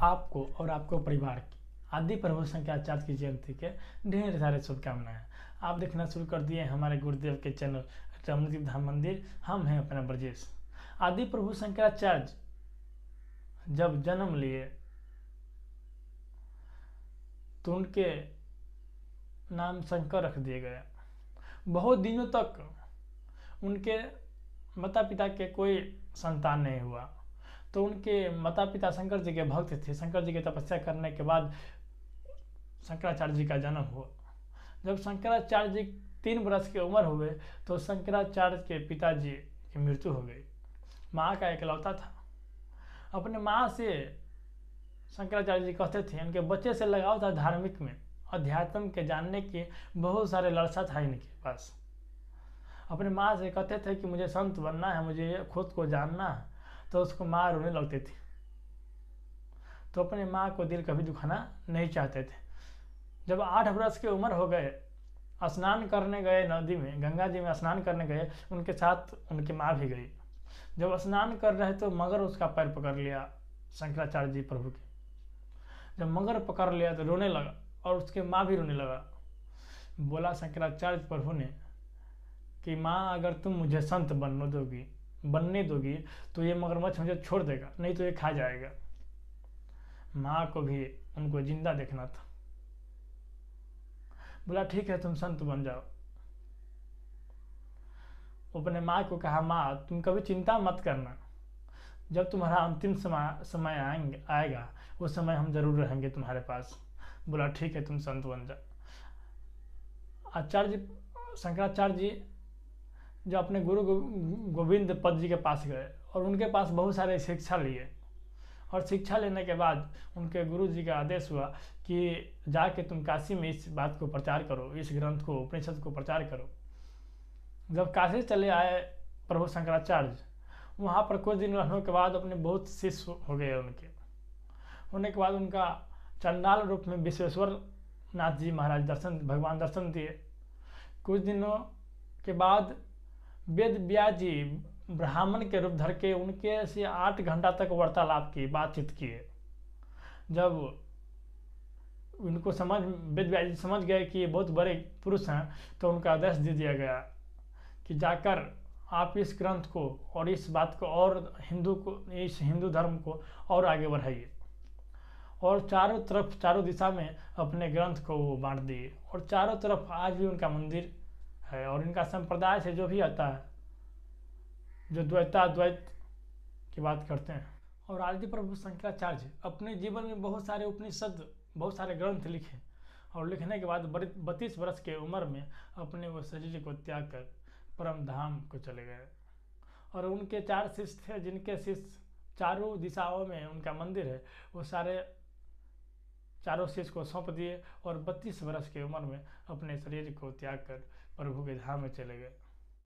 आपको और आपको परिवार की आदि प्रभु शंकराचार्य की जयंती के ढेर सारे शुभकामनाएं। आप देखना शुरू कर दिए हमारे गुरुदेव के चैनल रमणदीप धाम मंदिर। हम हैं अपना ब्रजेश। आदि प्रभु शंकराचार्य जब जन्म लिए तो उनके नाम शंकर रख दिए गए। बहुत दिनों तक उनके माता पिता के कोई संतान नहीं हुआ, तो उनके माता पिता शंकर जी के भक्त थे। शंकर जी की तपस्या करने के बाद शंकराचार्य जी का जन्म हुआ। जब शंकराचार्य जी 3 वर्ष की उम्र हुए तो शंकराचार्य के पिताजी की मृत्यु हो गई। माँ का इकलौता था। अपने माँ से शंकराचार्य जी कहते थे, उनके बच्चे से लगाव था धार्मिक में, अध्यात्म के जानने की बहुत सारे लालसा था इनके पास। अपने माँ से कहते थे कि मुझे संत बनना है, मुझे खुद को जानना है, तो उसको माँ रोने लगती थी। तो अपने माँ को दिल कभी दुखाना नहीं चाहते थे। जब 8 वर्ष की उम्र हो गए, स्नान करने गए नदी में, गंगा जी में स्नान करने गए, उनके साथ उनकी माँ भी गई। जब स्नान कर रहे तो मगर उसका पैर पकड़ लिया शंकराचार्य जी प्रभु के। जब मगर पकड़ लिया तो रोने लगा और उसके माँ भी रोने लगा। बोला शंकराचार्य प्रभु ने कि माँ, अगर तुम मुझे संत बनने दोगी तो ये मगरमच्छ मुझे छोड़ देगा, नहीं तो ये खा जाएगा। माँ को भी उनको जिंदा देखना था। बोला ठीक है, तुम संत बन जाओ। अपने माँ को कहा, माँ तुम कभी चिंता मत करना, जब तुम्हारा अंतिम समय आएगा उस समय हम जरूर रहेंगे तुम्हारे पास। बोला ठीक है, तुम संत बन जाओ। आचार्य शंकराचार्य जी जो अपने गुरु गोविंद पद जी के पास गए और उनके पास बहुत सारे शिक्षा लिए, और शिक्षा लेने के बाद उनके गुरु जी का आदेश हुआ कि जाके तुम काशी में इस बात को प्रचार करो, इस ग्रंथ को, उपनिषद को प्रचार करो। जब काशी चले आए प्रभु शंकराचार्य, वहाँ पर कुछ दिन रहने के बाद अपने बहुत शिष्य हो गए। उनके होने के बाद उनका चंडाल रूप में विश्वेश्वर नाथ जी महाराज भगवान दर्शन दिए। कुछ दिनों के बाद वेद व्यास जी ब्राह्मण के रूप धर के उनके से 8 घंटा तक वार्तालाप की, बातचीत किए। जब उनको वेद व्यास जी समझ गए कि ये बहुत बड़े पुरुष हैं, तो उनका आदेश दे दिया गया कि जाकर आप इस ग्रंथ को और इस बात को और इस हिंदू धर्म को और आगे बढ़ाइए। और चारों दिशा में अपने ग्रंथ को वो बांट दिए। और चारों तरफ आज भी उनका मंदिर है। और इनका संप्रदाय से जो भी आता है, जो द्वैत की बात करते हैं। और आदि प्रभु शंकराचार्य अपने जीवन में बहुत सारे उपनिषद, बहुत सारे ग्रंथ लिखे, और लिखने के बाद 32 वर्ष के उम्र में अपने वो शरीर को त्याग कर परम धाम को चले गए। और उनके 4 शिष्य थे, जिनके शिष्य चारों दिशाओं में उनका मंदिर है, वो चारों शिष्य को सौंप दिए और 32 वर्ष की उम्र में अपने शरीर को त्याग कर प्रभु के धाम में चले गए।